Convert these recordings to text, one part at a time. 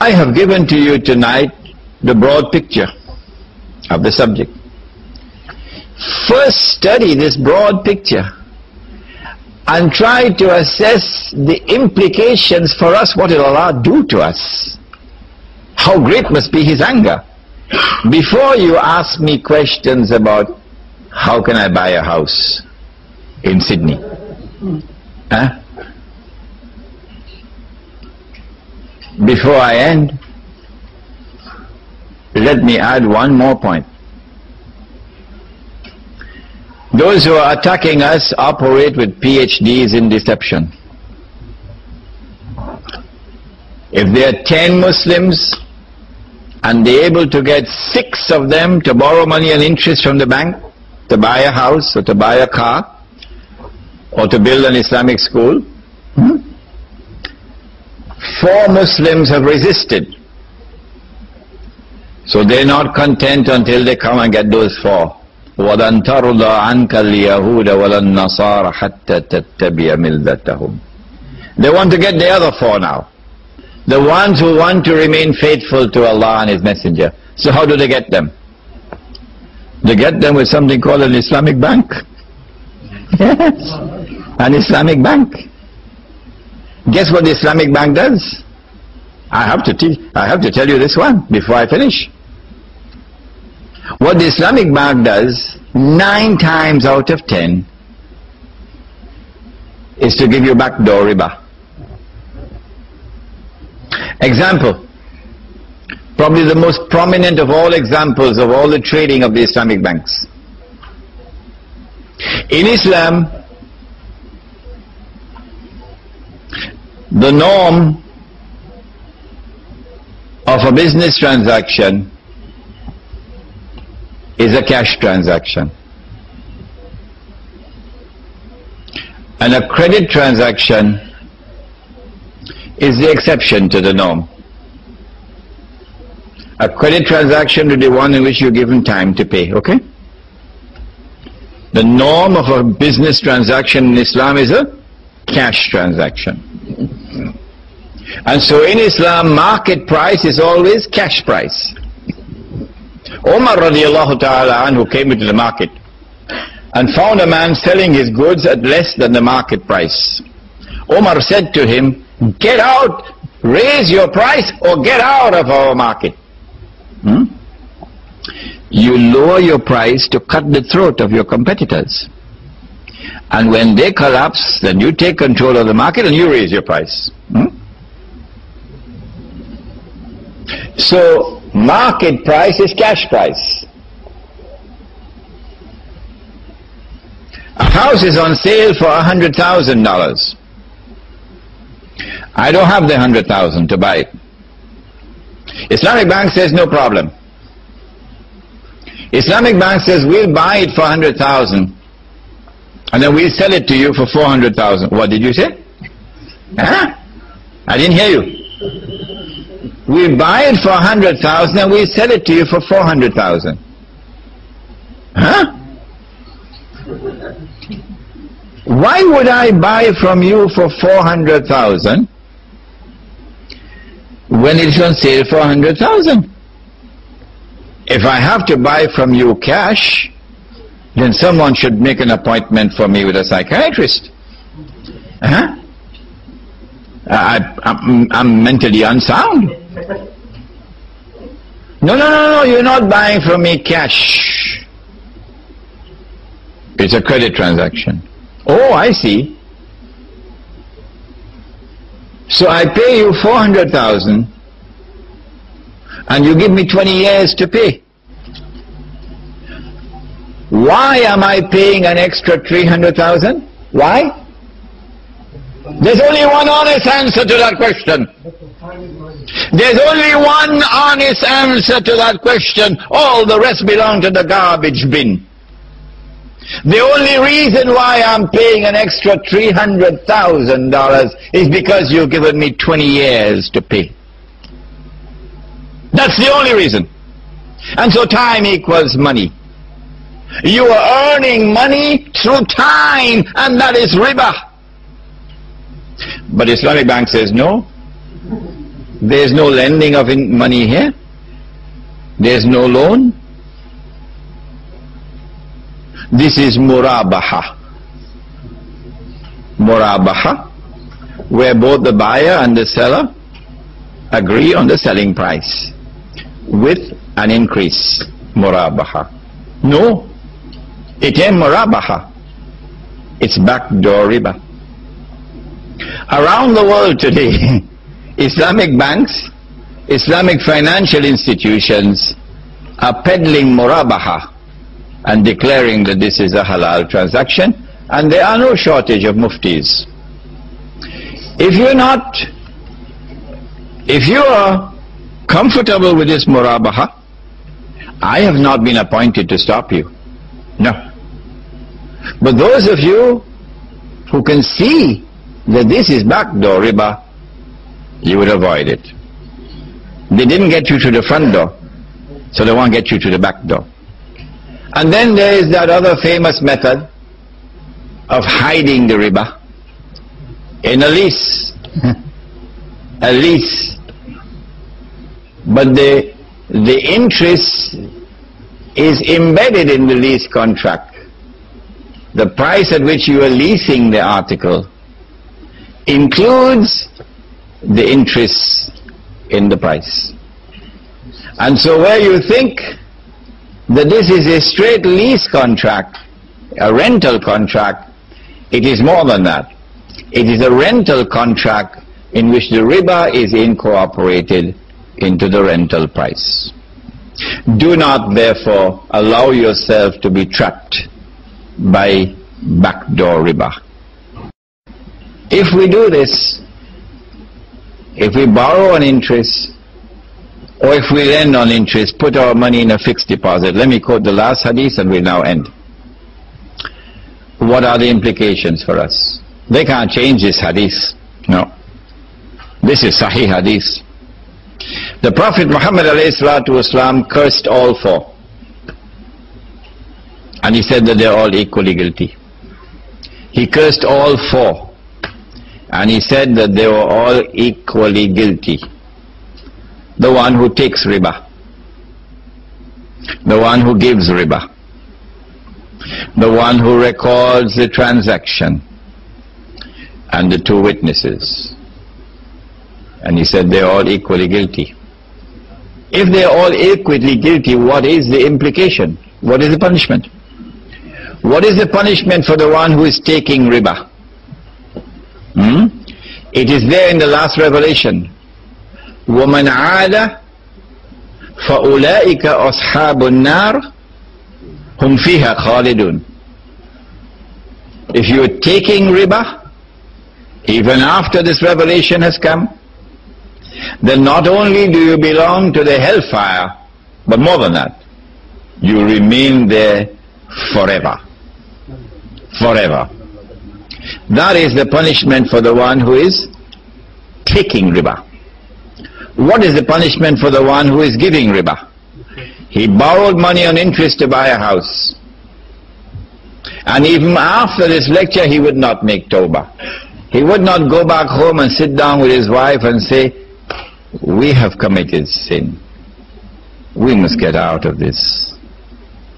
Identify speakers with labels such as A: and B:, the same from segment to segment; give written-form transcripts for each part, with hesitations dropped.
A: I have given to you tonight the broad picture of the subject. First study this broad picture and try to assess the implications for us. What will Allah do to us? How great must be His anger? Before you ask me questions about how can I buy a house in Sydney? Huh? Before I end, let me add one more point. Those who are attacking us operate with PhDs in deception. If there are 10 Muslims and they're able to get 6 of them to borrow money and interest from the bank to buy a house or to buy a car or to build an Islamic school, 4 Muslims have resisted. So they're not content until they come and get those 4. وَلَن تَرْضَ عَنْكَ الْيَهُودَ وَلَا النَّصَارَ حَتَّى تَتَّبِعَ مِلَّتَهُمْ. They want to get the other 4 now. The ones who want to remain faithful to Allah and His Messenger. So how do they get them? They get them with something called an Islamic bank. Yes, an Islamic bank. Guess what the Islamic bank does? I have to tell you this one before I finish. What the Islamic bank does, 9 times out of 10, is to give you backdoor riba. Example, probably the most prominent of all examples of all the trading of the Islamic banks. In Islam, the norm of a business transaction is a cash transaction. And a credit transaction is the exception to the norm. A credit transaction will be one in which you're given time to pay, okay? The norm of a business transaction in Islam is a cash transaction. And so in Islam, market price is always cash price. Umar radiallahu ta'ala anhu came into the market and found a man selling his goods at less than the market price. Umar said to him, get out, raise your price or get out of our market. You lower your price to cut the throat of your competitors. And when they collapse, then you take control of the market and you raise your price. So, market price is cash price. A house is on sale for $100,000. I don't have the 100,000 to buy it. Islamic Bank says no problem. Islamic Bank says we'll buy it for 100,000 and then we'll sell it to you for 400,000. What did you say? Huh? I didn't hear you. We'll buy it for 100,000 and we'll sell it to you for 400,000. Huh? Why would I buy from you for 400,000 when it's on sale for 100,000? If I have to buy from you cash, then someone should make an appointment for me with a psychiatrist. Huh? I'm mentally unsound. No, you're not buying from me cash. It's a credit transaction. Oh, I see. So I pay you 400,000 and you give me 20 years to pay. Why am I paying an extra 300,000? Why? There's only one honest answer to that question. There's only one honest answer to that question. All the rest belong to the garbage bin. The only reason why I'm paying an extra $300,000 is because you've given me 20 years to pay. That's the only reason. And so time equals money. You are earning money through time, and that is riba. But Islamic Bank says no. There is no lending of money here. There is no loan. This is murabaha. Murabaha, where both the buyer and the seller agree on the selling price with an increase. Murabaha. No, it ain't murabaha. It's backdoor riba. Around the world today, Islamic banks, Islamic financial institutions are peddling murabaha and declaring that this is a halal transaction, and there are no shortage of muftis. If you are comfortable with this murabaha, I have not been appointed to stop you. No. But those of you who can see that this is backdoor riba, you would avoid it. They didn't get you to the front door, so they won't get you to the back door. And then there is that other famous method of hiding the riba in a lease. A lease. But the interest is embedded in the lease contract. The price at which you are leasing the article includes the interest in the price. And so where you think that this is a straight lease contract, a rental contract, it is more than that. It is a rental contract in which the riba is incorporated into the rental price. Do not therefore allow yourself to be trapped by backdoor riba. If we do this, if we borrow on interest, or if we lend on interest, put our money in a fixed deposit. Let me quote the last hadith and we'll now end. What are the implications for us? They can't change this hadith. No. This is Sahih hadith. The Prophet Muhammad ﷺ cursed all four. And he said that they're all equally guilty. He cursed all four. And he said that they were all equally guilty. The one who takes riba, the one who gives riba, the one who records the transaction, and the two witnesses. And he said they're all equally guilty. If they're all equally guilty, what is the implication? What is the punishment? What is the punishment for the one who is taking riba? It is there in the last revelation. وَمَنْ عَادَ فَأُولَٰئِكَ أَصْحَابُ النَّارِ هُمْ فِيهَا خَالِدُونَ. If you are taking riba, even after this revelation has come, then not only do you belong to the hellfire, but more than that, you remain there forever. Forever. That is the punishment for the one who is taking riba. What is the punishment for the one who is giving riba? He borrowed money on interest to buy a house. And even after this lecture, he would not make tawbah. He would not go back home and sit down with his wife and say, we have committed sin. We must get out of this.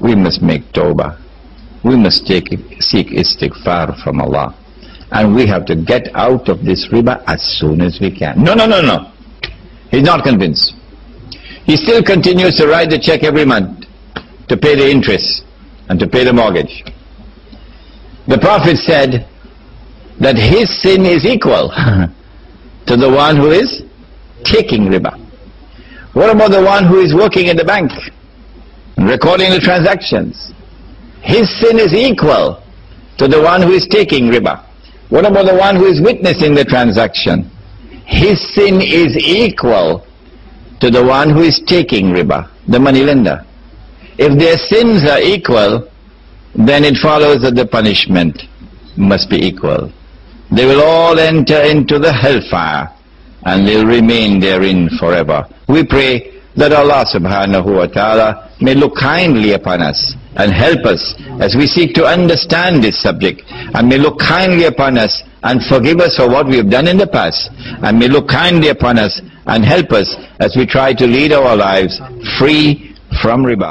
A: We must make tawbah. We must seek istighfar from Allah. And we have to get out of this riba as soon as we can. No, no, no, no. He's not convinced. He still continues to write the check every month to pay the interest and to pay the mortgage. The Prophet said that his sin is equal to the one who is taking riba. What about the one who is working in the bank, recording the transactions? His sin is equal to the one who is taking riba. What about the one who is witnessing the transaction? His sin is equal to the one who is taking riba, the money lender. If their sins are equal, then it follows that the punishment must be equal. They will all enter into the hellfire and they'll remain therein forever. We pray that Allah subhanahu wa ta'ala may look kindly upon us and help us as we seek to understand this subject, and may look kindly upon us and forgive us for what we have done in the past, and may look kindly upon us and help us as we try to lead our lives free from riba.